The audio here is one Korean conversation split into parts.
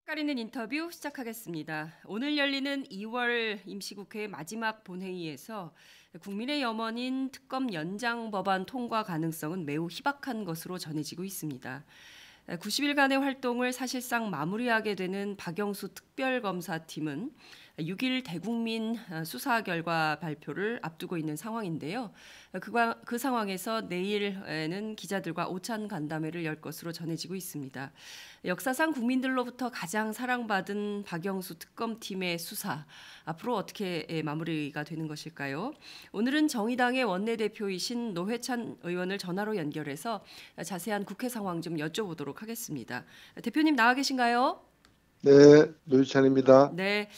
가리는 인터뷰 시작하겠습니다. 오늘 열리는 2월 임시국회 마지막 본회의에서 국민의 염원인 특검 연장 법안 통과 가능성은 매우 희박한 것으로 전해지고 있습니다. 90일간의 활동을 사실상 마무리하게 되는 박영수 특별검사팀은 6일 대국민 수사 결과 발표를 앞두고 있는 상황인데요. 그 상황에서 내일에는 기자들과 오찬 간담회를 열 것으로 전해지고 있습니다. 역사상 국민들로부터 가장 사랑받은 박영수 특검팀의 수사, 앞으로 어떻게 마무리가 되는 것일까요? 오늘은 정의당의 원내대표이신 노회찬 의원을 전화로 연결해서 자세한 국회 상황 좀 여쭤보도록 하겠습니다. 대표님 나와 계신가요? 네, 노유찬입니다. 네.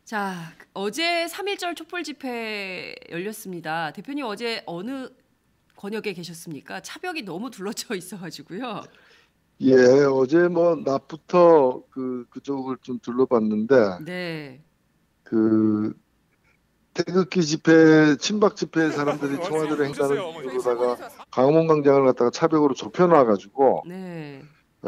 자, 어제 3.1절 촛불 집회 열렸습니다. 대표님 어제 어느 권역에 계셨습니까? 차벽이 너무 둘러져 있어가지고요. 예, 어제 낮부터 그쪽을 좀 둘러봤는데, 네. 그 태극기 집회, 친박 집회 사람들이 청와대로 행사하는 이유로다가 광화문 광장을 갖다가 차벽으로 좁혀놔가지고 네.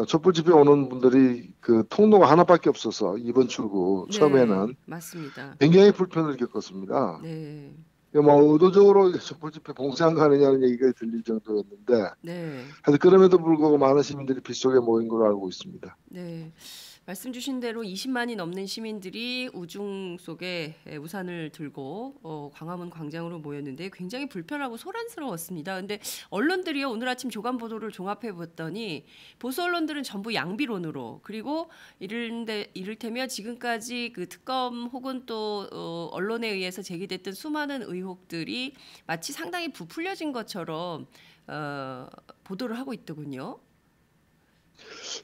촛불 집회 오는 분들이 그 통로가 하나밖에 없어서 이번 출구 네. 처음에는 맞습니다. 굉장히 불편을 겪었습니다. 네. 의도적으로 촛불 집회 봉쇄한 거 아니냐는 얘기가 들릴 정도였는데, 네. 하여튼 그럼에도 불구하고 많은 시민들이 빗속에 모인 걸로 알고 있습니다. 네. 말씀 주신 대로 20만이 넘는 시민들이 우중 속에 우산을 들고 광화문 광장으로 모였는데 굉장히 불편하고 소란스러웠습니다. 근데 언론들이요, 오늘 아침 조간 보도를 종합해 봤더니 보수 언론들은 전부 양비론으로, 그리고 이를테면 지금까지 그 특검 혹은 또 언론에 의해서 제기됐던 수많은 의혹들이 마치 상당히 부풀려진 것처럼 보도를 하고 있더군요.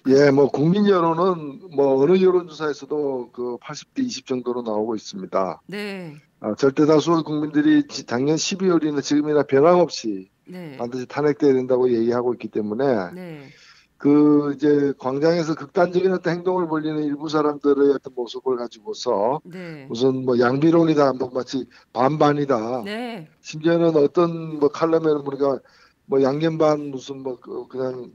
예, 국민 여론은 어느 여론조사에서도 그 80대 20 정도로 나오고 있습니다. 네. 절대 다수의 국민들이 작년 12월이나 지금이나 변함없이 네. 반드시 탄핵돼야 된다고 얘기하고 있기 때문에 네. 이제 광장에서 극단적인 어떤 행동을 벌이는 일부 사람들의 어떤 모습을 가지고서 네. 무슨 양비론이다, 마치 반반이다. 네. 심지어는 어떤 칼럼에는 우리가 양념 반 무슨 그냥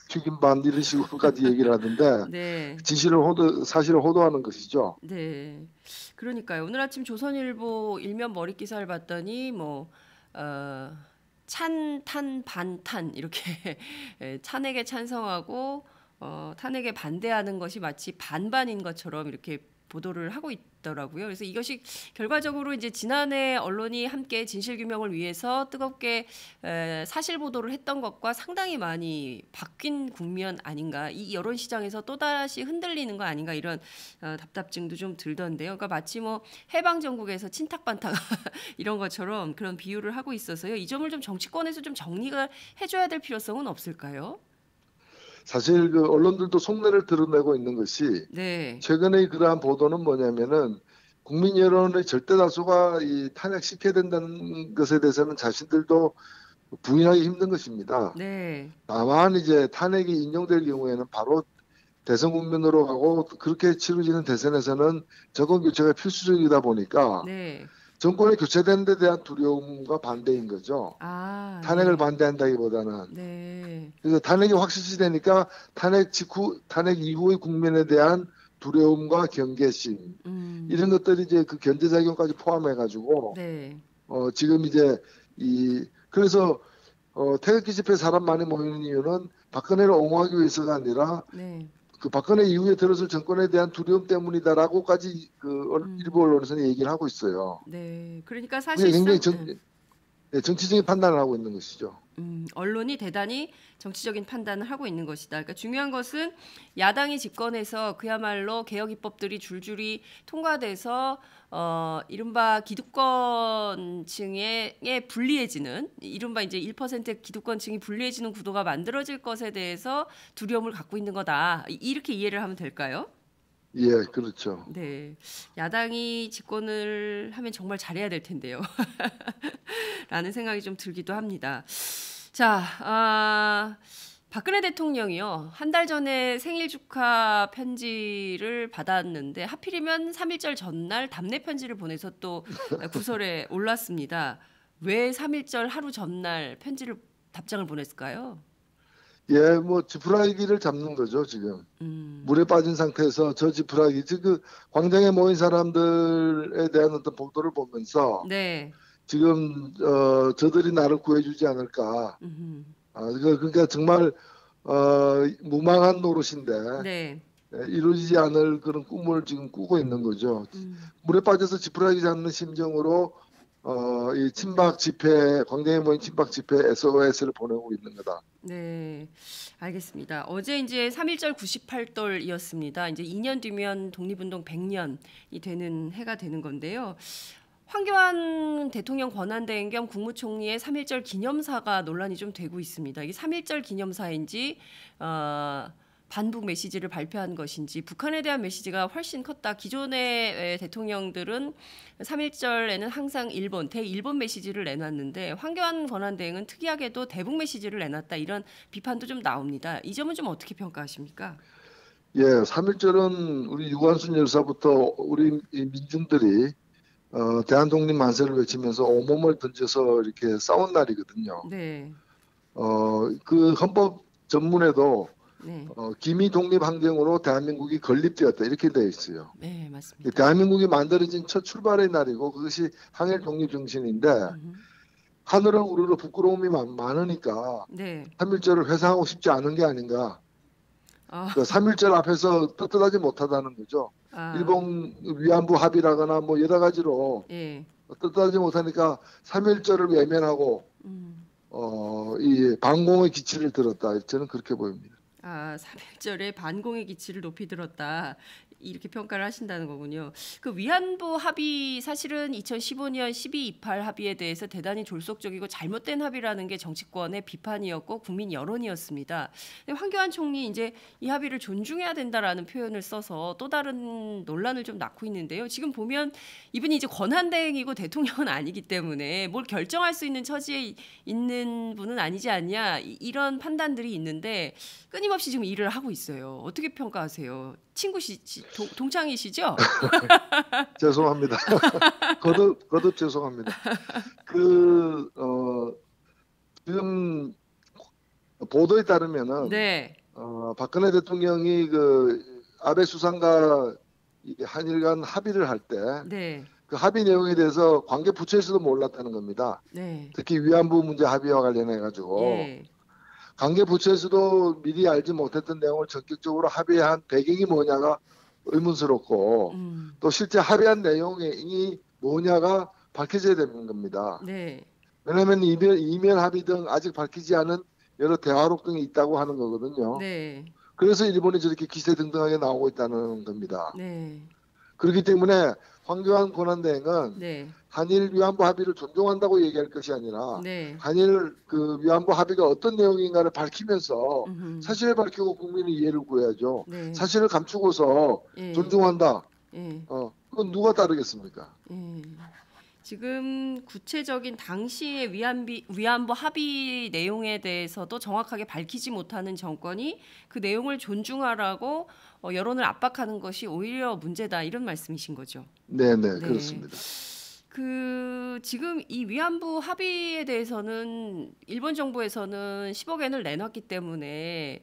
튀김 반 이런 식으로까지 얘기를 하던데 네. 사실을 호도하는 것이죠. 네. 그러니까요. 오늘 아침 조선일보 일면 머릿 기사를 봤더니 찬탄 반탄 이렇게 탄핵에 찬성하고 탄핵에 반대하는 것이 마치 반반인 것처럼 이렇게 보도를 하고 있더라고요. 그래서 이것이 결과적으로 이제 지난해 언론이 함께 진실 규명을 위해서 뜨겁게 사실 보도를 했던 것과 상당히 많이 바뀐 국면 아닌가, 이 여론 시장에서 또다시 흔들리는 거 아닌가, 이런 답답증도 좀 들던데요. 그러니까 마치 해방 전국에서 친탁반탁 이런 것처럼 그런 비유를 하고 있어서요. 이 점을 좀 정치권에서 좀 정리가 해줘야 될 필요성은 없을까요? 사실 언론들도 속내를 드러내고 있는 것이 네. 최근의 그러한 보도는 뭐냐면은 국민 여론의 절대 다수가 이 탄핵시켜야 된다는 것에 대해서는 자신들도 부인하기 힘든 것입니다. 네. 다만 이제 탄핵이 인용될 경우에는 바로 대선 국면으로 가고 그렇게 치러지는 대선에서는 정권 교체가 필수적이다 보니까 네. 정권이 교체되는 데 대한 두려움과 반대인 거죠. 아, 탄핵을 네. 반대한다기보다는. 네. 그래서 탄핵이 확실시되니까 탄핵 이후의 국면에 대한 두려움과 경계심 이런 것들이 이제 그 견제작용까지 포함해가지고 네. 지금 이제 그래서 태극기 집회 사람 많이 모이는 이유는 박근혜를 옹호하기 위해서가 아니라 네. 그 박근혜 이후에 들어설 정권에 대한 두려움 때문이다라고까지 일부 언론에서는 얘기를 하고 있어요. 네. 그러니까 그게 굉장히 사실상 정치적인 판단을 하고 있는 것이죠. 언론이 대단히 정치적인 판단을 하고 있는 것이다. 그러니까 중요한 것은 야당이 집권해서 그야말로 개혁 입법들이 줄줄이 통과돼서 이른바 기득권층에 불리해지는, 이른바 이제 1% 기득권층이 불리해지는 구도가 만들어질 것에 대해서 두려움을 갖고 있는 거다. 이렇게 이해를 하면 될까요? 예, 그렇죠. 네. 야당이 집권을 하면 정말 잘해야 될 텐데요. 라는 생각이 좀 들기도 합니다. 자, 박근혜 대통령이요, 한 달 전에 생일 축하 편지를 받았는데 하필이면 3.1절 전날 답례 편지를 보내서 또 구설에 올랐습니다. 왜 3.1절 하루 전날 답장을 보냈을까요? 예, 뭐 지푸라기를 잡는 거죠 지금. 물에 빠진 상태에서 저 지푸라기, 즉 그 광장에 모인 사람들에 대한 어떤 보도를 보면서 네. 지금 저들이 나를 구해주지 않을까. 그러니까 정말 무망한 노릇인데 네. 이루어지지 않을 그런 꿈을 지금 꾸고 있는 거죠. 물에 빠져서 지푸라기 잡는 심정으로 이 친박 집회, 광장에 모인 친박 집회 SOS를 보내고 있는 거다. 네, 알겠습니다. 어제 이제 3.1절 98돌이었습니다. 이제 2년 뒤면 독립운동 100년이 되는 해가 되는 건데요. 황교안 대통령 권한대행 겸 국무총리의 3.1절 기념사가 논란이 좀 되고 있습니다. 이게 3.1절 기념사인지 반북 메시지를 발표한 것인지, 북한에 대한 메시지가 훨씬 컸다. 기존의 대통령들은 3.1절에는 항상 대일본 메시지를 내놨는데 황교안 권한대행은 특이하게도 대북 메시지를 내놨다. 이런 비판도 좀 나옵니다. 이 점은 좀 어떻게 평가하십니까? 예, 3.1절은 우리 유관순 열사부터 우리 이 민중들이 대한독립 만세를 외치면서 온몸을 던져서 이렇게 싸운 날이거든요. 네. 그 헌법 전문에도 네. 기미 독립 환경으로 대한민국이 건립되었다 이렇게 되어 있어요. 네, 맞습니다. 대한민국이 만들어진 첫 출발의 날이고 그것이 항일 독립 정신인데 하늘은 우르르 부끄러움이 많으니까 네. 3.1절을 회상하고 싶지 않은 게 아닌가. 그 3.1절 앞에서 떳떳하지 못하다는 거죠. 일본 위안부 합의라거나 뭐 여러 가지로 예. 떳떳하지 못하니까 3.1절을 외면하고 이 반공의 기치를 들었다. 저는 그렇게 보입니다. 3.1절에 반공의 기치를 높이 들었다. 이렇게 평가를 하신다는 거군요. 그 위안부 합의, 사실은 2015년 12.28 합의에 대해서 대단히 졸속적이고 잘못된 합의라는 게 정치권의 비판이었고 국민 여론이었습니다. 근데 황교안 총리 이제 이 합의를 존중해야 된다라는 표현을 써서 또 다른 논란을 좀 낳고 있는데요. 지금 보면 이분이 이제 권한대행이고 대통령은 아니기 때문에 뭘 결정할 수 있는 처지에 있는 분은 아니지 않냐, 이런 판단들이 있는데 끊임없이 지금 일을 하고 있어요. 어떻게 평가하세요? 동창이시죠? 죄송합니다. 거듭 죄송합니다. 지금 보도에 따르면은 네. 박근혜 대통령이 그 아베 수상과 한일 간 합의를 할 때 네. 그 합의 내용에 대해서 관계 부처에서도 몰랐다는 겁니다. 네. 특히 위안부 문제 합의와 관련해 가지고 예. 관계 부처에서도 미리 알지 못했던 내용을 전격적으로 합의한 배경이 뭐냐가 의문스럽고 또 실제 합의한 내용이 뭐냐가 밝혀져야 되는 겁니다. 네. 왜냐하면 이면 합의 등 아직 밝히지 않은 여러 대화록 등이 있다고 하는 거거든요. 네. 그래서 일본이 저렇게 기세등등하게 나오고 있다는 겁니다. 네. 그렇기 때문에 황교안 권한대행은 네. 한일 위안부 합의를 존중한다고 얘기할 것이 아니라 네. 한일 그 위안부 합의가 어떤 내용인가를 밝히면서 사실을 밝히고 국민의 이해를 구해야죠. 네. 사실을 감추고서 예. 존중한다. 예. 그건 누가 따르겠습니까? 예. 지금 구체적인 당시의 위안부 합의 내용에 대해서도 정확하게 밝히지 못하는 정권이 그 내용을 존중하라고 여론을 압박하는 것이 오히려 문제다, 이런 말씀이신 거죠. 네네, 네. 그렇습니다. 지금 이 위안부 합의에 대해서는 일본 정부에서는 10억 엔을 내놨기 때문에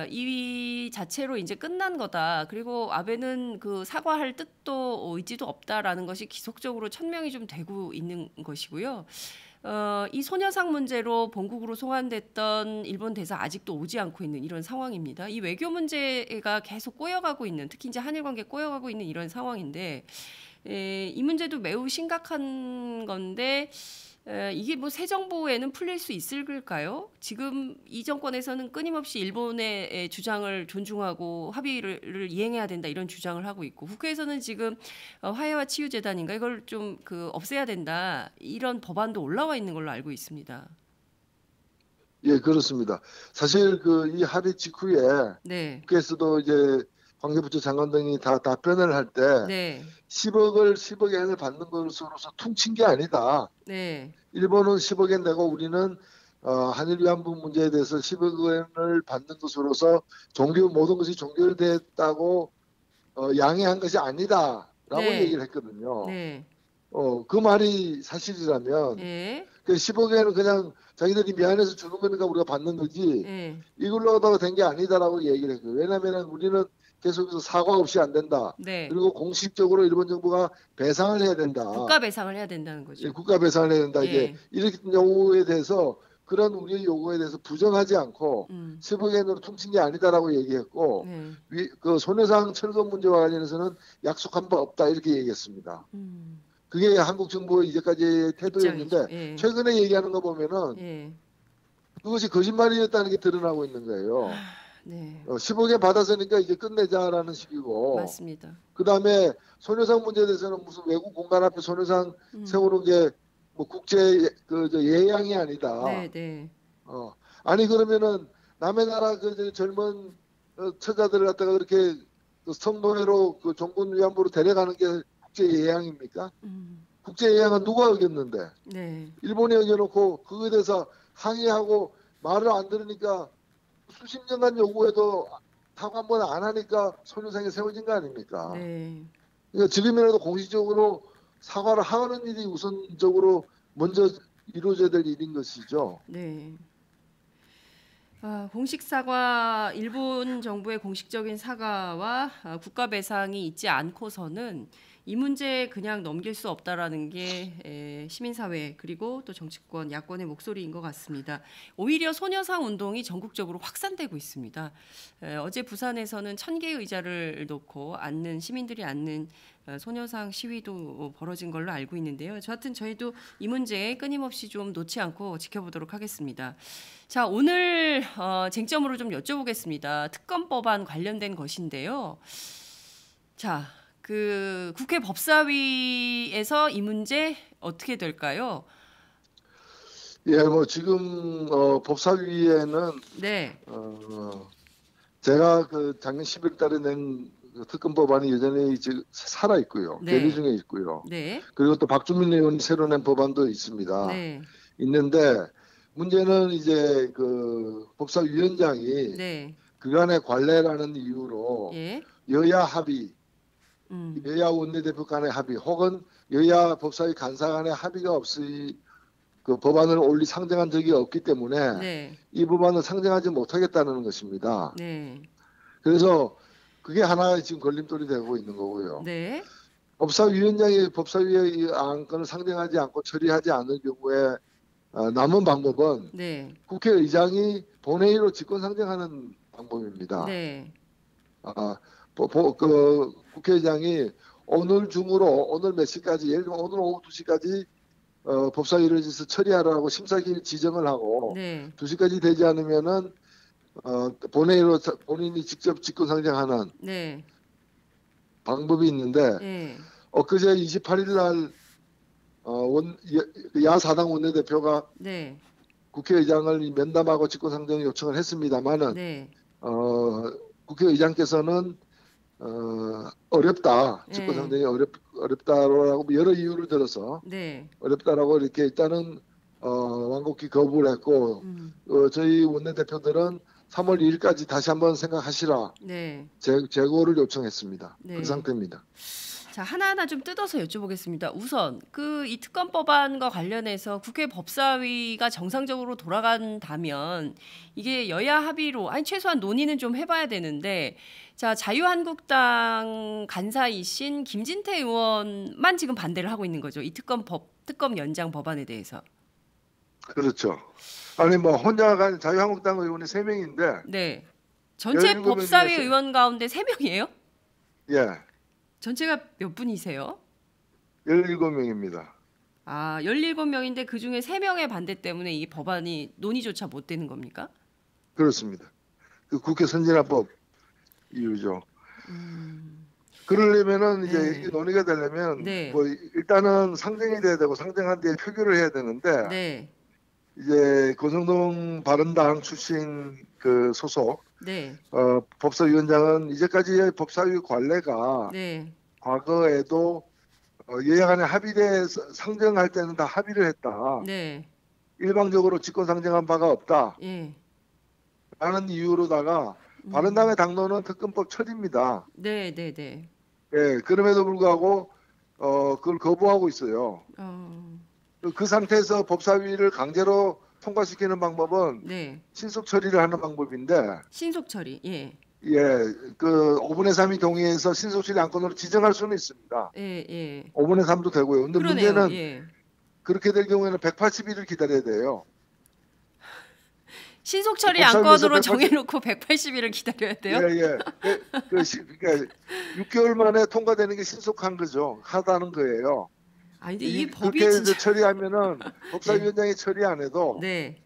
이 자체로 이제 끝난 거다. 그리고 아베는 그 사과할 뜻도 의지도 없다라는 것이 기속적으로 천명이 좀 되고 있는 것이고요. 이 소녀상 문제로 본국으로 송환됐던 일본 대사 아직도 오지 않고 있는 이런 상황입니다. 이 외교 문제가 계속 꼬여가고 있는, 특히 이제 한일 관계 꼬여가고 있는 이런 상황인데, 이 문제도 매우 심각한 건데 이게 뭐 새 정부에는 풀릴 수 있을까요? 지금 이 정권에서는 끊임없이 일본의 주장을 존중하고 합의를 이행해야 된다, 이런 주장을 하고 있고, 국회에서는 지금 화해와 치유재단인가 이걸 좀 없애야 된다, 이런 법안도 올라와 있는 걸로 알고 있습니다. 예, 그렇습니다. 사실 이 합의 직후에 네. 국회에서도 이제 관계부처 장관 등이 다 답변을 할 때 네. 10억 엔을 받는 것으로서 퉁친 게 아니다. 네. 일본은 10억 엔 내고 우리는 한일 위안부 문제에 대해서 10억 엔을 받는 것으로서 모든 것이 종결됐다고 양해한 것이 아니다라고 네. 얘기를 했거든요. 네. 그 말이 사실이라면 예. 그 10억에는 그냥 자기들이 미안해서 주는 거니까 우리가 받는 거지 예. 이걸로 하다가 된 게 아니다라고 얘기를 했고요. 왜냐하면 우리는 계속해서 사과 없이 안 된다. 네. 그리고 공식적으로 일본 정부가 배상을 해야 된다. 국가 배상을 해야 된다는 거죠. 예, 국가 배상을 해야 된다. 이제 예. 이런 요구에 대해서 그런 우리의 요구에 대해서 부정하지 않고 10억엔으로 퉁친 게 아니다라고 얘기했고 네. 그 손해상 철거 문제와 관련해서는 약속한 바 없다 이렇게 얘기했습니다. 그게 한국 정부의 이제까지의 태도였는데 입장이죠. 예. 최근에 얘기하는 거 보면은 예. 그것이 거짓말이었다는 게 드러나고 있는 거예요. 네. 10억엔 받았으니까 이제 끝내자라는 식이고 맞습니다. 그다음에 손해상 문제에 대해서는 무슨 외국 공간 앞에 손해상 세우는 게 뭐 국제 예양이 아니다. 네, 네. 아니 그러면은 남의 나라 그 젊은 처자들을 갖다가 그렇게 그 성노예로 그 종군 위안부로 데려가는 게 국제 예양입니까? 국제 예양은 누가 어겼는데? 네. 일본이 어겨놓고 그거에 대해서 항의하고 말을 안 들으니까 수십 년간 요구해도 사과 한번 안 하니까 손해상에 세워진 거 아닙니까? 네. 그러니까 지금이라도 공식적으로 사과를 하는 일이 우선적으로 먼저 이루어져야 될 일인 것이죠. 네. 공식 사과, 일본 정부의 공식적인 사과와 국가 배상이 있지 않고서는 이 문제 그냥 넘길 수 없다라는 게 시민사회 그리고 또 정치권, 야권의 목소리인 것 같습니다. 오히려 소녀상 운동이 전국적으로 확산되고 있습니다. 어제 부산에서는 1000개의 의자를 놓고 앉는 시민들이 앉는 소녀상 시위도 벌어진 걸로 알고 있는데요. 저하여튼 저희도 이 문제 끊임없이 좀 놓지 않고 지켜보도록 하겠습니다. 자, 오늘 쟁점으로 좀 여쭤보겠습니다. 특검법안 관련된 것인데요. 자, 그 국회 법사위에서 이 문제 어떻게 될까요? 예, 뭐 지금 법사위에는 네. 제가 그 작년 11월달에 낸 특검 법안이 여전히 살아 있고요. 네. 계류 중에 있고요. 네. 그리고 또 박주민 의원이 새로 낸 법안도 있습니다. 네. 있는데 문제는 이제 그 법사위원장이 네. 그간의 관례라는 이유로 예. 여야 합의, 여야 원내대표 간의 합의 혹은 여야 법사위 간사 간의 합의가 없이 그 법안을 상정한 적이 없기 때문에 네. 이 법안을 상정하지 못하겠다는 것입니다. 네. 그래서 그게 하나의 지금 걸림돌이 되고 있는 거고요. 네. 법사위원장이 법사위의 이 안건을 상정하지 않고 처리하지 않을 경우에 남은 방법은 네. 국회의장이 본회의로 직권 상정하는 방법입니다. 네. 그 국회의장이 오늘 중으로 오늘 몇 시까지 예를 들면 오늘 오후 2시까지 법사위를 해서 처리하라고 심사기일 지정을 하고 네. 2시까지 되지 않으면은 본회의로 본인이 직접 직권 상정하는 네. 방법이 있는데 네. 엊그제 28일 날 야사당 원내대표가 네. 국회의장을 면담하고 직권 상정 요청을 했습니다만은 네. 국회의장께서는 어렵다. 직권 상정이 어렵다라고 여러 이유를 들어서 네. 어렵다라고 이렇게 일단은 완곡히 거부를 했고 저희 원내대표들은 3월 2일까지 다시 한번 생각하시라. 네. 재고를 요청했습니다. 네. 그 상태입니다. 자, 하나하나 좀 뜯어서 여쭤보겠습니다. 우선 이 특검법안과 관련해서 국회 법사위가 정상적으로 돌아간다면 이게 여야 합의로 최소한 논의는 좀 해봐야 되는데 자, 자유한국당 간사이신 김진태 의원만 지금 반대를 하고 있는 거죠. 이 특검 연장 법안에 대해서. 그렇죠. 아니 뭐 혼자가 자유한국당 의원이 3명인데 네. 전체 17 법사위 명이었어요. 의원 가운데 3명이에요? 예. 전체가 몇 분이세요? 17명입니다. 17명인데 그중에 3명의 반대 때문에 이 법안이 논의조차 못 되는 겁니까? 그렇습니다. 그 국회 선진화법 이유죠. 그러려면은 이제 네. 이게 논의가 되려면 네. 뭐 일단은 상정이 돼야 되고 상정한 뒤에 표결을 해야 되는데 네. 이제 고성동 바른당 출신 그 소속 네. 법사위원장은 이제까지의 법사위 관례가 네. 과거에도 여야 간의 합의에 상정할 때는 다 합의를 했다. 네. 일방적으로 직권 상정한 바가 없다. 예. 라는 이유로다가 바른당의 당론은 특검법 처리입니다. 네, 네, 네. 예, 그럼에도 불구하고 그걸 거부하고 있어요. 그 상태에서 법사위를 강제로 통과시키는 방법은 네. 신속 처리를 하는 방법인데, 신속 처리. 예. 예, 그 5분의 3이 동의해서 신속 처리 안건으로 지정할 수는 있습니다. 예, 예. 5분의 3도 되고요. 근데 그러네요. 문제는 예. 그렇게 될 경우에는 180일을 기다려야 돼요. 신속 처리 법사위에서 안건으로 180, 정해놓고 180일을 기다려야 예, 돼요? 예. 그러니까 6개월 만에 통과되는 게 신속한 거죠. 하다는 거예요. 아니, 근데 이 그렇게 법이 해서 진짜. 처리하면은 예. 법사위원장이 처리 안 해도 네.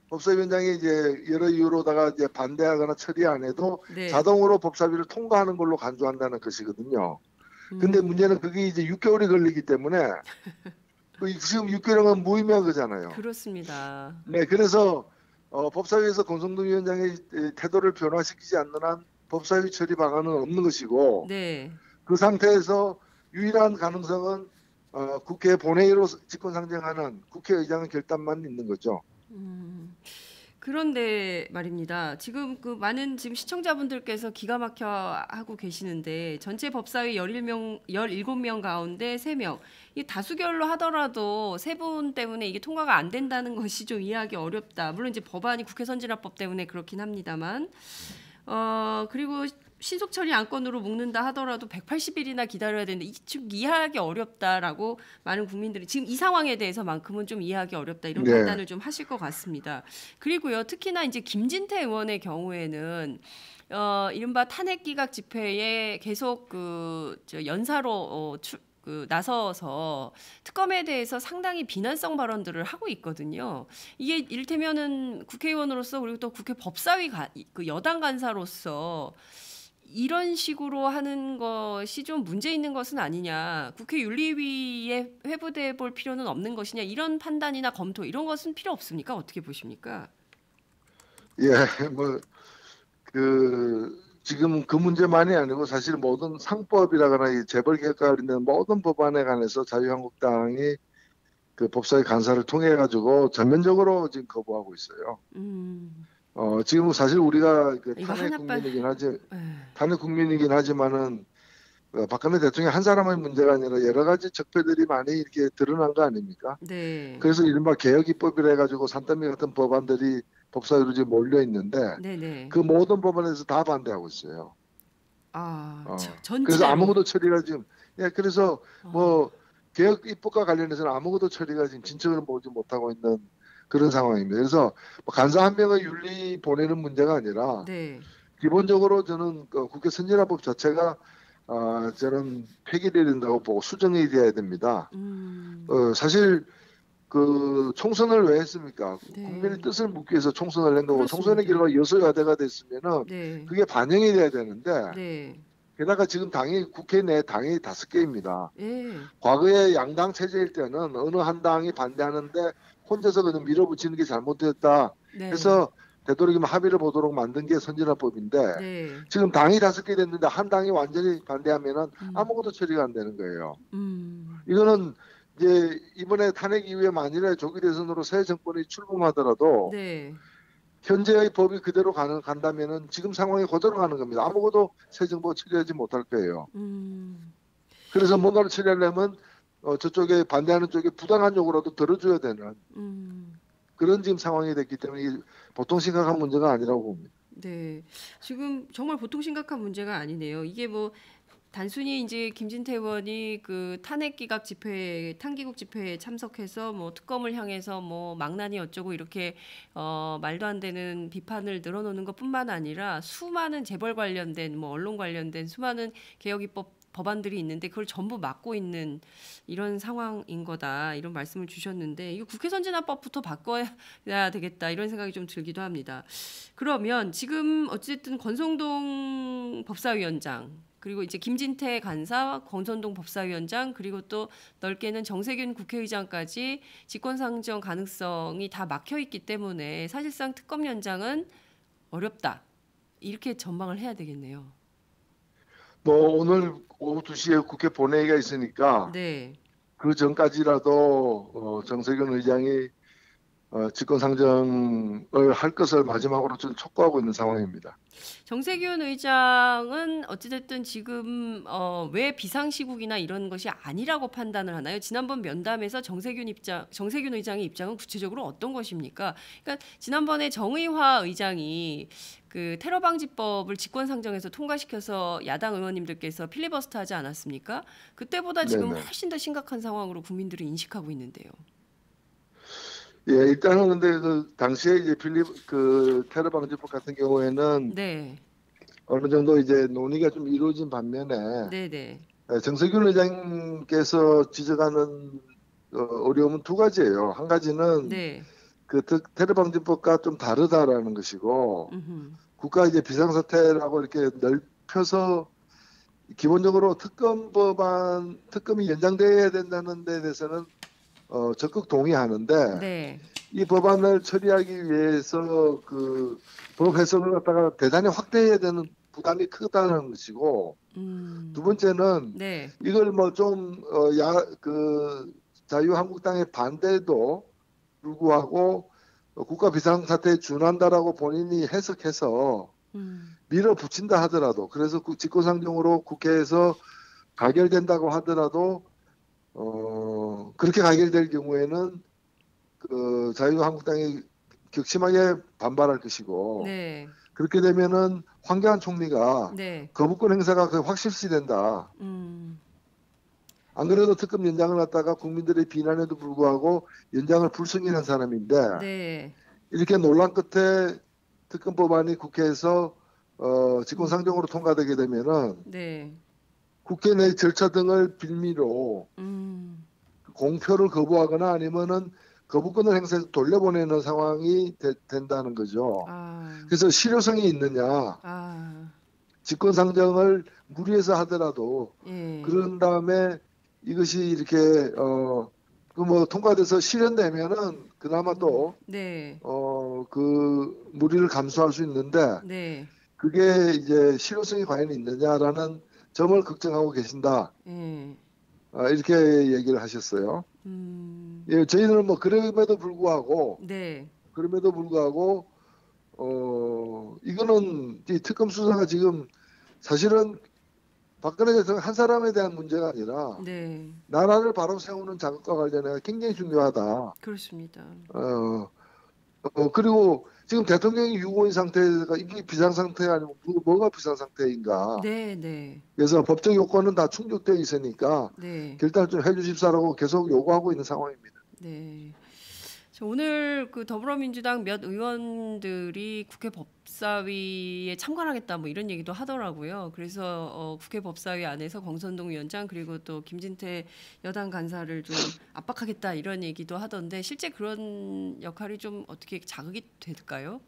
법사위원장이 이제 여러 이유로다가 이제 반대하거나 처리 안 해도 네. 자동으로 법사위를 통과하는 걸로 간주한다는 것이거든요. 근데 음, 문제는 그게 이제 6개월이 걸리기 때문에 지금 6개월은 무의미한 거잖아요. 그렇습니다. 네, 그래서 법사위에서 권성동 위원장의 태도를 변화시키지 않는 한 법사위 처리 방안은 없는 것이고 네. 그 상태에서 유일한 가능성은 국회 본회의로 직권상정하는 국회의장의 결단만 있는 거죠. 음, 그런데 말입니다. 지금 그 많은 지금 시청자분들께서 기가 막혀 하고 계시는데 전체 법사위 11명, 17명 가운데 3명. 이 다수결로 하더라도 세 분 때문에 이게 통과가 안 된다는 것이 좀 이해하기 어렵다. 물론 이제 법안이 국회 선진화법 때문에 그렇긴 합니다만. 그리고 신속 처리 안건으로 묶는다 하더라도 180일이나 기다려야 되는데 이게 좀 이해하기 어렵다라고 많은 국민들이 지금 이 상황에 대해서만큼은 좀 이해하기 어렵다 이런 네. 판단을 좀 하실 것 같습니다. 그리고요, 특히나 이제 김진태 의원의 경우에는 이른바 탄핵 기각 집회에 계속 저 연사로 나서서 특검에 대해서 상당히 비난성 발언들을 하고 있거든요. 이게 이를테면은 국회의원으로서 그리고 또 국회 법사위 그 여당 간사로서 이런 식으로 하는 것이 좀 문제 있는 것은 아니냐. 국회 윤리위에 회부돼 볼 필요는 없는 것이냐. 이런 판단이나 검토 이런 것은 필요 없습니까? 어떻게 보십니까? 예, 지금 그 문제만이 아니고 사실 모든 상법이라거나 이 재벌 개혁과 관련된 모든 법안에 관해서 자유한국당이 그 법사위 간사를 통해 가지고 전면적으로 지금 거부하고 있어요. 음, 지금 사실 우리가 그 이거 하나빨. 에, 탄핵 국민이긴 하지만은 박근혜 대통령 한 사람의 문제가 아니라 여러 가지 적폐들이 많이 이렇게 드러난 거 아닙니까? 네, 그래서 이른바 개혁 입법이라 해가지고 산더미 같은 법안들이 법사위로 지금 몰려 있는데 네, 네. 그 모든 법안에서 다 반대하고 있어요. 아, 그래서 전체로. 아무것도 처리가 지금 그래서 어, 뭐 개혁 입법과 관련해서는 아무것도 처리가 지금 진척을 보지 못하고 있는 그런 상황입니다. 그래서 뭐 간사 한 명의 윤리 보내는 문제가 아니라 네, 기본적으로 저는 그 국회 선진화법 자체가 저는 폐기돼야 된다고 보고 수정이 돼야 됩니다. 음, 사실 그 총선을 왜 했습니까? 국민의 네, 뜻을 묻기 위해서 총선을 한 거고 총선의 그렇습니다. 결과 여소야대가 됐으면은 네, 그게 반영이 돼야 되는데 네, 게다가 지금 국회 내 당이 5개입니다. 예, 과거에 양당 체제일 때는 어느 한 당이 반대하는데 혼자서 그냥 밀어붙이는 게 잘못됐다 네, 해서 되도록이면 합의를 보도록 만든 게 선진화법인데 네, 지금 당이 5개 됐는데 한 당이 완전히 반대하면은 음, 아무것도 처리가 안 되는 거예요. 음, 이거는 이제 이번에 탄핵 이후에 만일에 조기 대선으로 새 정권이 출범하더라도 네, 현재의 법이 그대로 간다면은 지금 상황이 그대로 가는 겁니다. 아무것도 새 정부가 처리하지 못할 거예요. 음, 그래서 뭔가를 처리하려면 저쪽에 반대하는 쪽에 부당한 요구라도 들어줘야 되는 음. 그런 지금 상황이 됐기 때문에 이게 보통 심각한 문제가 아니라고 봅니다. 네. 지금 정말 보통 심각한 문제가 아니네요. 이게 뭐 단순히 이제 김진태 의원이 그 탄핵 기각 집회, 탄기국 집회에 참석해서 뭐 특검을 향해서 뭐 망나니 어쩌고 이렇게 말도 안 되는 비판을 늘어놓는 것뿐만 아니라 수많은 재벌 관련된 뭐 언론 관련된 수많은 개혁 입법 법안들이 있는데 그걸 전부 막고 있는 이런 상황인 거다 이런 말씀을 주셨는데 이거 국회 선진화법부터 바꿔야 되겠다 이런 생각이 좀 들기도 합니다. 그러면 지금 어쨌든 권성동 법사위원장 그리고 이제 김진태 간사, 권선동 법사위원장 그리고 또 넓게는 정세균 국회의장까지 직권상정 가능성이 다 막혀 있기 때문에 사실상 특검 연장은 어렵다. 이렇게 전망을 해야 되겠네요. 뭐 오늘 오후 2시에 국회 본회의가 있으니까 네. 그 전까지라도 정세균 의장이 직권상정을 할 것을 마지막으로 좀 촉구하고 있는 상황입니다. 정세균 의장은 어찌됐든 지금 왜 비상시국이나 이런 것이 아니라고 판단을 하나요? 지난번 면담에서 정세균 의장의 입장은 구체적으로 어떤 것입니까? 그러니까 지난번에 정의화 의장이 그 테러 방지법을 직권상정해서 통과시켜서 야당 의원님들께서 필리버스터 하지 않았습니까? 그때보다 지금 네네. 훨씬 더 심각한 상황으로 국민들이 인식하고 있는데요. 예, 일단은 근데 그 당시에 이제 그 테러 방지법 같은 경우에는 네, 어느 정도 이제 논의가 좀 이루어진 반면에 네, 네, 정세균 의장께서 지적하는 어려움은 두 가지예요. 한 가지는 네, 그 테러 방지법과 좀 다르다라는 것이고 음흠, 국가 이제 비상사태라고 이렇게 넓혀서 기본적으로 특검이 연장돼야 된다는 데 대해서는 적극 동의하는데 네, 이 법안을 처리하기 위해서 그 법 해석을 갖다가 대단히 확대해야 되는 부담이 크다는 것이고 두 번째는 네, 이걸 뭐 좀 그 자유한국당의 반대도 불구하고 국가 비상사태에 준한다라고 본인이 해석해서 음, 밀어붙인다 하더라도 그래서 직권상정으로 국회에서 가결된다고 하더라도 그렇게 가결될 경우에는 그 자유한국당이 격심하게 반발할 것이고 네, 그렇게 되면은 황교안 총리가 네, 거부권 행사가 거의 확실시된다. 음, 안 그래도 특검 연장을 갖다가 국민들의 비난에도 불구하고 연장을 불승인한 사람인데 네, 이렇게 논란 끝에 특검 법안이 국회에서 음, 직권상정으로 통과되게 되면은 네, 국회 내 절차 등을 빌미로 음, 공표를 거부하거나 아니면은 거부권을 행사해서 돌려보내는 상황이 된다는 거죠. 아, 그래서 실효성이 있느냐, 아, 직권상정을 무리해서 하더라도 예, 그런 다음에 이것이 이렇게 그 뭐 통과돼서 실현되면은 그나마 또 네, 그 무리를 감수할 수 있는데 네, 그게 이제 실효성이 과연 있느냐라는 점을 걱정하고 계신다. 예, 이렇게 얘기를 하셨어요. 음, 예, 저희는 뭐 네, 그럼에도 불구하고 이거는 이 특검 수사가 지금 사실은 박근혜 대통령 한 사람에 대한 문제가 아니라 네, 나라를 바로 세우는 작업과 관련해 굉장히 중요하다. 그렇습니다. 어, 그리고 지금 대통령이 유고인 상태가 이게 비상 상태가 아니고 뭐가 비상 상태인가? 네, 네, 그래서 법적 요건은 다 충족되어 있으니까 네, 결단을 좀 해주십사라고 계속 요구하고 있는 상황입니다. 네. 오늘 그 더불어민주당 몇 의원들이 국회 법사위에 참관하겠다 뭐 이런 얘기도 하더라고요. 그래서 국회 법사위 안에서 광선동 위원장 그리고 또 김진태 여당 간사를 좀 압박하겠다 이런 얘기도 하던데 실제 그런 역할이 좀 어떻게 자극이 될까요?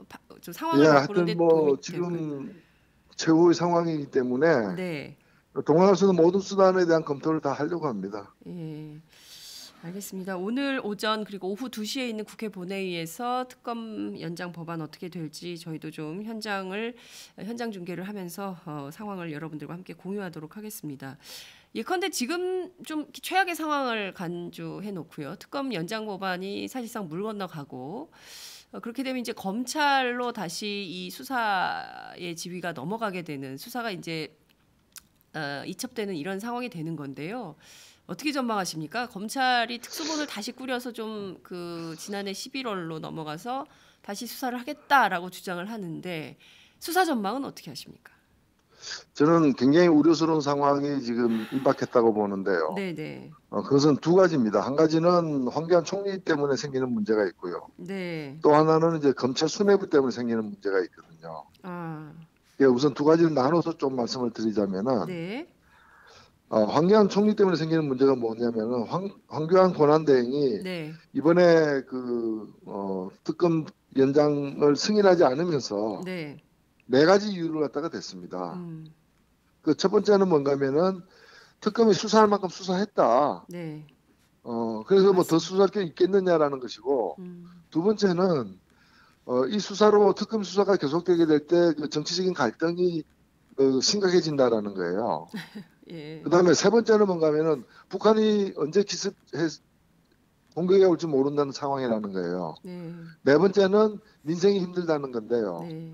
좀 예, 상황을 하여튼 바꾸는데 뭐 도움이 될까요? 지금 최후의 상황이기 때문에 네. 동원할 수 있는 모든 수단에 대한 검토를 다 하려고 합니다. 예. 알겠습니다. 오늘 오전 그리고 오후 2시에 있는 국회 본회의에서 특검 연장 법안 어떻게 될지 저희도 좀 현장 중계를 하면서 상황을 여러분들과 함께 공유하도록 하겠습니다. 예컨대 지금 좀 최악의 상황을 간주해 놓고요. 특검 연장 법안이 사실상 물 건너가고 그렇게 되면 이제 검찰로 다시 이 수사의 지휘가 넘어가게 되는 수사가 이제 이첩되는 이런 상황이 되는 건데요. 어떻게 전망하십니까? 검찰이 특수본을 다시 꾸려서 좀 그 지난해 11월로 넘어가서 다시 수사를 하겠다라고 주장을 하는데 수사 전망은 어떻게 하십니까? 저는 굉장히 우려스러운 상황이 지금 임박했다고 보는데요. 네네. 그것은 두 가지입니다. 한 가지는 황교안 총리 때문에 생기는 문제가 있고요. 네. 또 하나는 이제 검찰 수뇌부 때문에 생기는 문제가 있거든요. 아, 예, 우선 두 가지를 나눠서 좀 말씀을 드리자면은 네. 황교안 총리 때문에 생기는 문제가 뭐냐면은 황교안 권한대행이 네. 이번에 특검 연장을 승인하지 않으면서 네. 네 가지 이유를 갖다가 댔습니다. 음. 그 첫 번째는 뭔가면은 특검이 수사할 만큼 수사했다. 네. 그래서 뭐 더 맞습니다. 수사할 게 있겠느냐라는 것이고 음. 두 번째는 이 수사로 특검 수사가 계속되게 될 때 그 정치적인 갈등이 심각해진다라는 거예요. 예. 그다음에 세 번째는 뭔가면은 북한이 언제 기습 공격이 올지 모른다는 상황이라는 거예요. 네. 네 번째는 민생이 힘들다는 건데요. 네.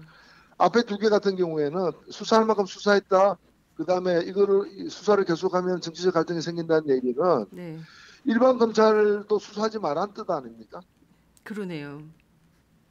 앞에 두 개 같은 경우에는 수사할 만큼 수사했다. 그다음에 이거를 수사를 계속하면 정치적 갈등이 생긴다는 얘기는 네. 일반 검찰도 수사하지 말란 뜻 아닙니까? 그러네요.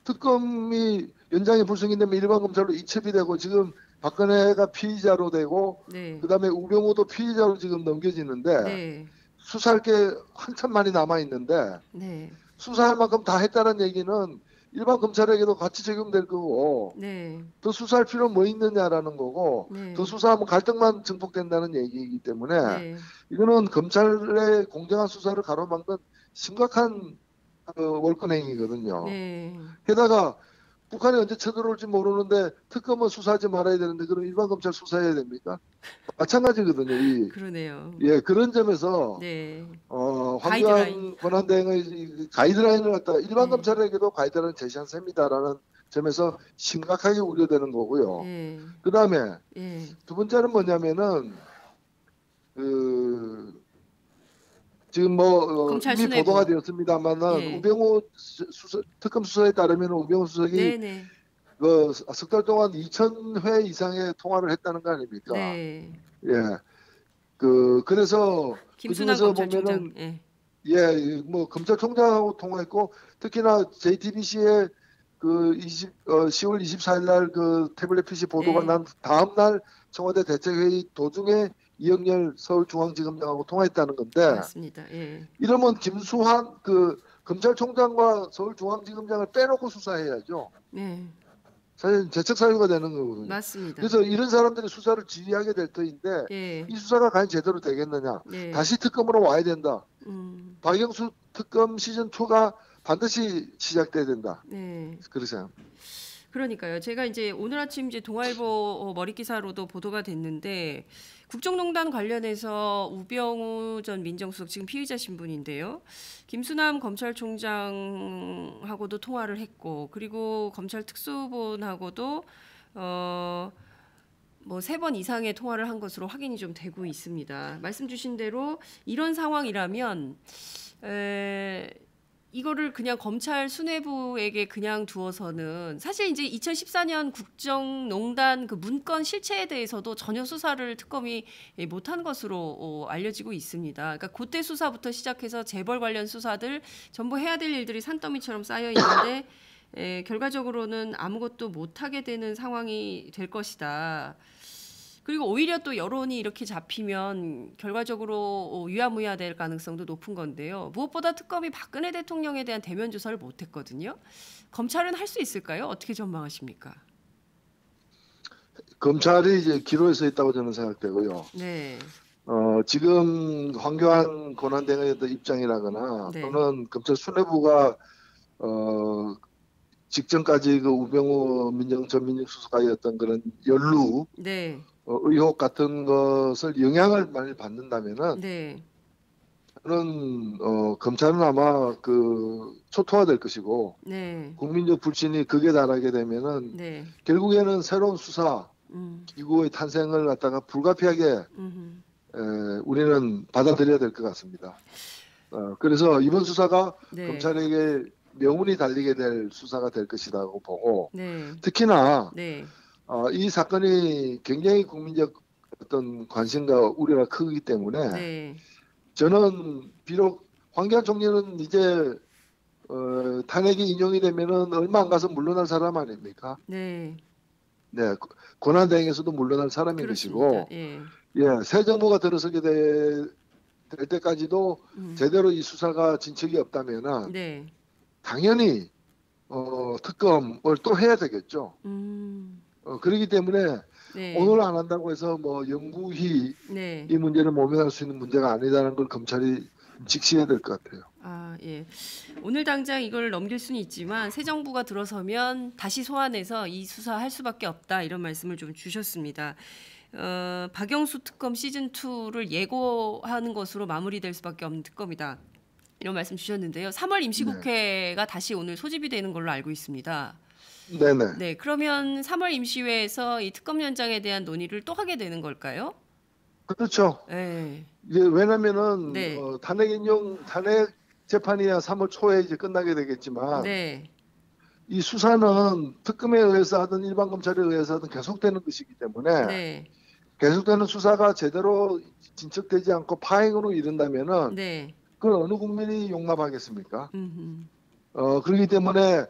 특검이 연장이 불성인되면 일반 검찰로 이첩이 되고 지금 박근혜가 피의자로 되고 네. 그다음에 우병우도 피의자로 지금 넘겨지는데 네. 수사할 게 한참 많이 남아 있는데 네. 수사할 만큼 다 했다는 얘기는 일반 검찰에게도 같이 적용될 거고 네. 더 수사할 필요는 뭐 있느냐라는 거고 네. 더 수사하면 갈등만 증폭된다는 얘기이기 때문에 네. 이거는 검찰의 공정한 수사를 가로막는 심각한 월권 행위거든요. 네. 게다가 북한이 언제 쳐들어올지 모르는데 특검은 수사하지 말아야 되는데 그럼 일반 검찰 수사해야 됩니까? 마찬가지거든요. 그러네요. 예, 그런 점에서 네. 황교안 권한대행의 가이드라인을 갖다가 일반 네. 검찰에게도 가이드라인을 제시한 셈이다라는 점에서 심각하게 우려되는 거고요. 네. 그 다음에 네. 두 번째는 뭐냐면은 지금 검찰 이미 수뇌부. 보도가 되었습니다만은 예. 우병우 특검 수사에 따르면 우병우 수석이 네네. 석 달 동안 2,000회 이상의 통화를 했다는 거 아닙니까? 네. 예. 그래서 김순환 그중에서 검찰총장. 보면은 뭐 검찰총장하고 통화했고 특히나 JTBC의 10월 24일 날 그 태블릿 PC 보도가 네. 난 다음 날 청와대 대책회의 도중에 이영렬 서울중앙지검장하고 통화했다는 건데 맞습니다. 예. 이러면 김수환 검찰총장과 서울중앙지검장을 빼놓고 수사해야죠. 네. 사실 재척 사유가 되는 거거든요. 맞습니다. 그래서 이런 사람들이 수사를 지휘하게 될 터인데 예. 이 수사가 과연 제대로 되겠느냐. 네. 다시 특검으로 와야 된다. 음. 박영수 특검 시즌 2가 반드시 시작돼야 된다. 네. 그렇게 생각합니다. 그러니까요. 제가 이제 오늘 아침 이제 동아일보 머릿 기사로도 보도가 됐는데 국정농단 관련해서 우병우 전 민정수석 지금 피의자 신분인데요. 김수남 검찰총장하고도 통화를 했고 그리고 검찰 특수본하고도 뭐 3번 이상의 통화를 한 것으로 확인이 좀 되고 있습니다. 말씀 주신 대로 이런 상황이라면 이거를 그냥 검찰 수뇌부에게 그냥 두어서는 사실 이제 2014년 국정농단 그 문건 실체에 대해서도 전혀 수사를 특검이 못한 것으로 알려지고 있습니다. 그러니까 그때 수사부터 시작해서 재벌 관련 수사들 전부 해야 될 일들이 산더미처럼 쌓여 있는데 결과적으로는 아무것도 못하게 되는 상황이 될 것이다. 그리고 오히려 또 여론이 이렇게 잡히면 결과적으로 유야무야 될 가능성도 높은 건데요. 무엇보다 특검이 박근혜 대통령에 대한 대면 조사를 못했거든요. 검찰은 할 수 있을까요? 어떻게 전망하십니까? 검찰이 이제 기로에 서 있다고 저는 생각되고요. 네. 지금 황교안 권한대행의 입장이라거나 네. 또는 검찰 수뇌부가 직전까지 그 우병우 전 민정수석과의 어떤 그런 연루 네. 의혹 같은 것을 영향을 많이 받는다면은 네. 저는 검찰은 아마 초토화될 것이고 네. 국민적 불신이 극에 달하게 되면은 네. 결국에는 새로운 수사 기구의 탄생을 갖다가 불가피하게 우리는 받아들여야 될 것 같습니다. 그래서 이번 수사가 네. 검찰에게 명운이 달리게 될 수사가 될 것이라고 보고 네. 특히나 네. 이 사건이 굉장히 국민적 어떤 관심과 우려가 크기 때문에 네. 저는 비록 황교안 총리는 이제 탄핵이 인용이 되면은 얼마 안 가서 물러날 사람 아닙니까? 네. 네, 권한대행에서도 물러날 사람인 그렇습니다. 것이고, 예. 새 정부가 들어서게 될 때까지도 제대로 이 수사가 진척이 없다면은 네. 당연히 특검을 또 해야 되겠죠. 그렇기 때문에 네. 오늘 안 한다고 해서 뭐 영구히 네. 이 문제를 모면할 수 있는 문제가 아니다는 걸 검찰이 직시해야 될 것 같아요. 아, 예. 오늘 당장 이걸 넘길 수는 있지만 새 정부가 들어서면 다시 소환해서 이 수사할 수밖에 없다 이런 말씀을 좀 주셨습니다. 박영수 특검 시즌 2를 예고하는 것으로 마무리될 수밖에 없는 특검이다. 이런 말씀 주셨는데요. 3월 임시국회가 다시 오늘 소집이 되는 걸로 알고 있습니다. 네네. 네, 그러면 3월 임시회에서 이 특검 연장에 대한 논의를 또 하게 되는 걸까요? 그렇죠. 네. 이게 왜냐면은 네. 탄핵 재판이야 3월 초에 이제 끝나게 되겠지만 네. 이 수사는 특검에 의해서 하든 일반 검찰에 의해서 하든 계속되는 것이기 때문에 네. 계속되는 수사가 제대로 진척되지 않고 파행으로 이른다면은 네. 그걸 어느 국민이 용납하겠습니까? 음흠. 그렇기 때문에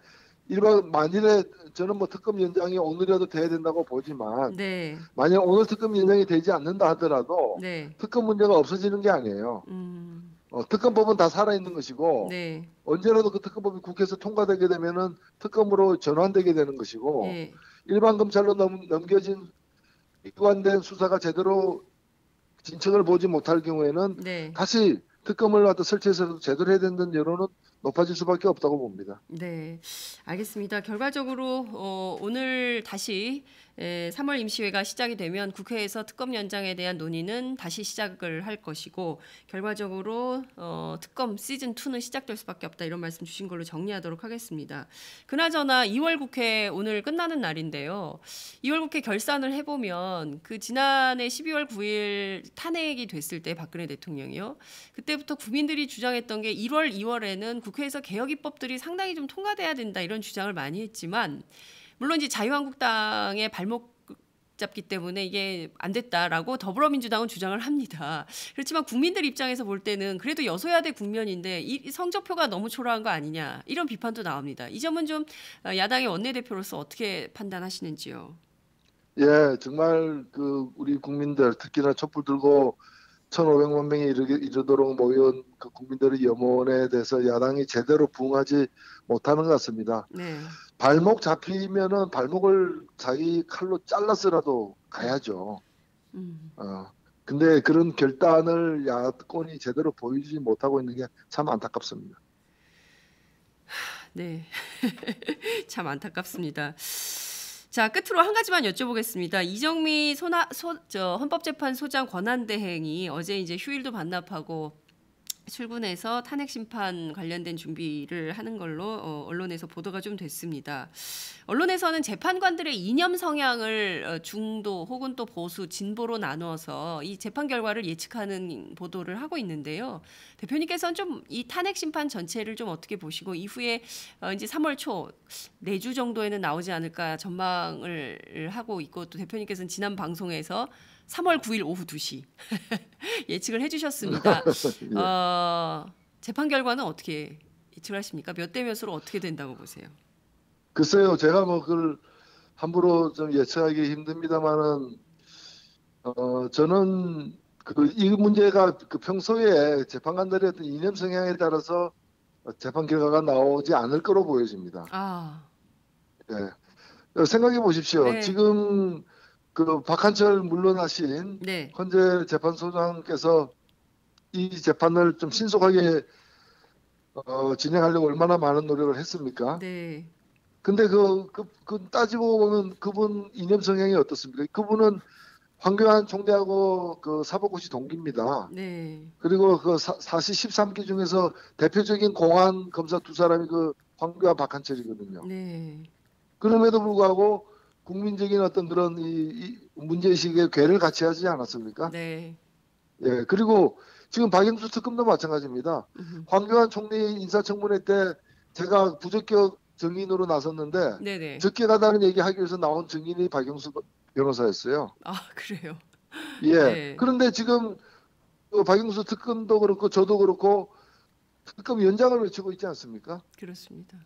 만일에 저는 뭐 특검 연장이 오늘이라도 돼야 된다고 보지만 네. 만약 오늘 특검 연장이 되지 않는다 하더라도 네. 특검 문제가 없어지는 게 아니에요. 특검법은 다 살아있는 것이고 네. 언제라도 그 특검법이 국회에서 통과되게 되면은 특검으로 전환되게 되는 것이고 예. 일반 검찰로 넘겨진 일관된 수사가 제대로 진척을 보지 못할 경우에는 네. 다시 특검을 갖다 설치해서 제대로 해야 된다는 여론은 높아질 수밖에 없다고 봅니다. 네, 알겠습니다. 결과적으로 오늘 다시 3월 임시회가 시작이 되면 국회에서 특검 연장에 대한 논의는 다시 시작을 할 것이고 결과적으로 특검 시즌 2는 시작될 수밖에 없다 이런 말씀 주신 걸로 정리하도록 하겠습니다. 그나저나 2월 국회 오늘 끝나는 날인데요. 2월 국회 결산을 해보면 그 지난해 12월 9일 탄핵이 됐을 때 박근혜 대통령이요. 그때부터 국민들이 주장했던 게 1월, 2월에는 국회에서 개혁 입법들이 상당히 좀 통과돼야 된다 이런 주장을 많이 했지만 물론 이제 자유한국당의 발목 잡기 때문에 이게 안 됐다라고 더불어민주당은 주장을 합니다. 그렇지만 국민들 입장에서 볼 때는 그래도 여소야대 국면인데 이 성적표가 너무 초라한 거 아니냐 이런 비판도 나옵니다. 이 점은 좀 야당의 원내대표로서 어떻게 판단하시는지요? 예, 정말 그 우리 국민들 특히나 촛불 들고 1,500만 명이 이르도록 모여온 그 국민들의 염원에 대해서 야당이 제대로 부응하지 못하는 것 같습니다. 네. 발목 잡히면은 발목을 자기 칼로 잘라서라도 가야죠. 근데 그런 결단을 야권이 제대로 보이지 못하고 있는 게 참 안타깝습니다. 네, 참 안타깝습니다. 자, 끝으로 한 가지만 여쭤보겠습니다. 이정미 헌법재판소장 권한대행이 어제 이제 휴일도 반납하고 출근해서 탄핵 심판 관련된 준비를 하는 걸로 언론에서 보도가 좀 됐습니다. 언론에서는 재판관들의 이념 성향을 중도 혹은 또 보수, 진보로 나누어서 이 재판 결과를 예측하는 보도를 하고 있는데요. 대표님께서는 좀 이 탄핵 심판 전체를 좀 어떻게 보시고 이후에 이제 3월 초 4주 정도에는 나오지 않을까 전망을 하고 있고 또 대표님께서는 지난 방송에서 3월 9일 오후 2시 예측을 해주셨습니다. 예. 재판 결과는 어떻게 예측을 하십니까? 몇 대 몇으로 어떻게 된다고 보세요? 글쎄요, 제가 뭐 그걸 함부로 좀 예측하기 힘듭니다만은 저는 이 문제가 그 평소에 재판관들의 어떤 이념 성향에 따라서 재판 결과가 나오지 않을 거로 보여집니다. 예. 생각해 보십시오. 네. 지금 그 박한철 물러나신 네. 헌재 재판소장께서 이 재판을 좀 신속하게 진행하려고 얼마나 많은 노력을 했습니까? 네. 근데 그 따지고 보면 그분 이념 성향이 어떻습니까? 그분은 황교안 총리하고 그 사법고시 동기입니다. 네. 그리고 그 사시 13기 중에서 대표적인 공안 검사 두 사람이 그 황교안 박한철이거든요. 네. 그럼에도 불구하고 국민적인 어떤 그런 이 문제의식에 궤를 같이 하지 않았습니까? 네. 예, 그리고 지금 박영수 특검도 마찬가지입니다. 황교안 총리 인사청문회 때 제가 부적격 증인으로 나섰는데 네네. 적격하다는 얘기하기 위해서 나온 증인이 박영수 변호사였어요. 아, 그래요? 예. 네. 그런데 지금 박영수 특검도 그렇고 저도 그렇고 특검 연장을 외치고 있지 않습니까? 그렇습니다.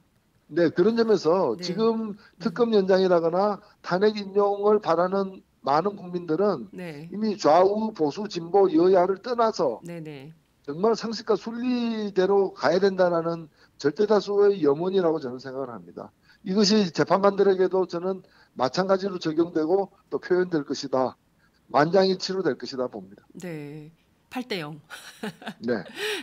네, 그런 점에서 네. 지금 특검 연장이라거나 탄핵 인용을 바라는 많은 국민들은 네. 이미 좌우 보수 진보 여야를 떠나서 네네. 정말 상식과 순리대로 가야 된다는 절대다수의 염원이라고 저는 생각을 합니다. 이것이 재판관들에게도 저는 마찬가지로 적용되고 또 표현될 것이다. 만장일치로 될 것이다 봅니다. 네. 8대 0. 네.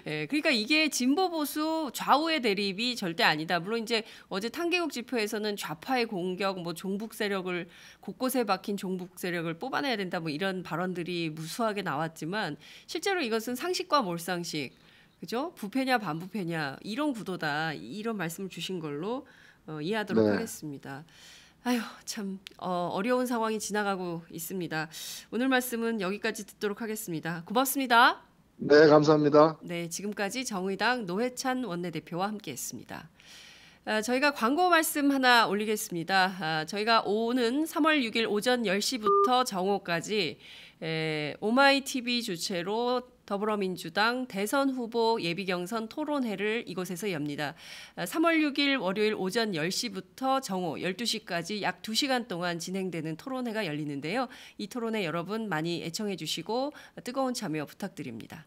네, 그러니까 이게 진보 보수 좌우의 대립이 절대 아니다. 물론 이제 어제 탕계국 집회에서는 좌파의 공격, 뭐 종북 세력을 곳곳에 박힌 종북 세력을 뽑아내야 된다, 뭐 이런 발언들이 무수하게 나왔지만 실제로 이것은 상식과 몰상식, 그죠? 부패냐 반부패냐 이런 구도다. 이런 말씀을 주신 걸로 이해하도록 네. 하겠습니다. 아휴, 참 어려운 상황이 지나가고 있습니다. 오늘 말씀은 여기까지 듣도록 하겠습니다. 고맙습니다. 네, 감사합니다. 네, 지금까지 정의당 노회찬 원내대표와 함께했습니다. 저희가 광고 말씀 하나 올리겠습니다. 저희가 오는 3월 6일 오전 10시부터 정오까지 오마이TV 주최로 더불어민주당 대선 후보 예비경선 토론회를 이곳에서 엽니다. 3월 6일 월요일 오전 10시부터 정오 12시까지 약 2시간 동안 진행되는 토론회가 열리는데요. 이 토론회 여러분 많이 애청해 주시고 뜨거운 참여 부탁드립니다.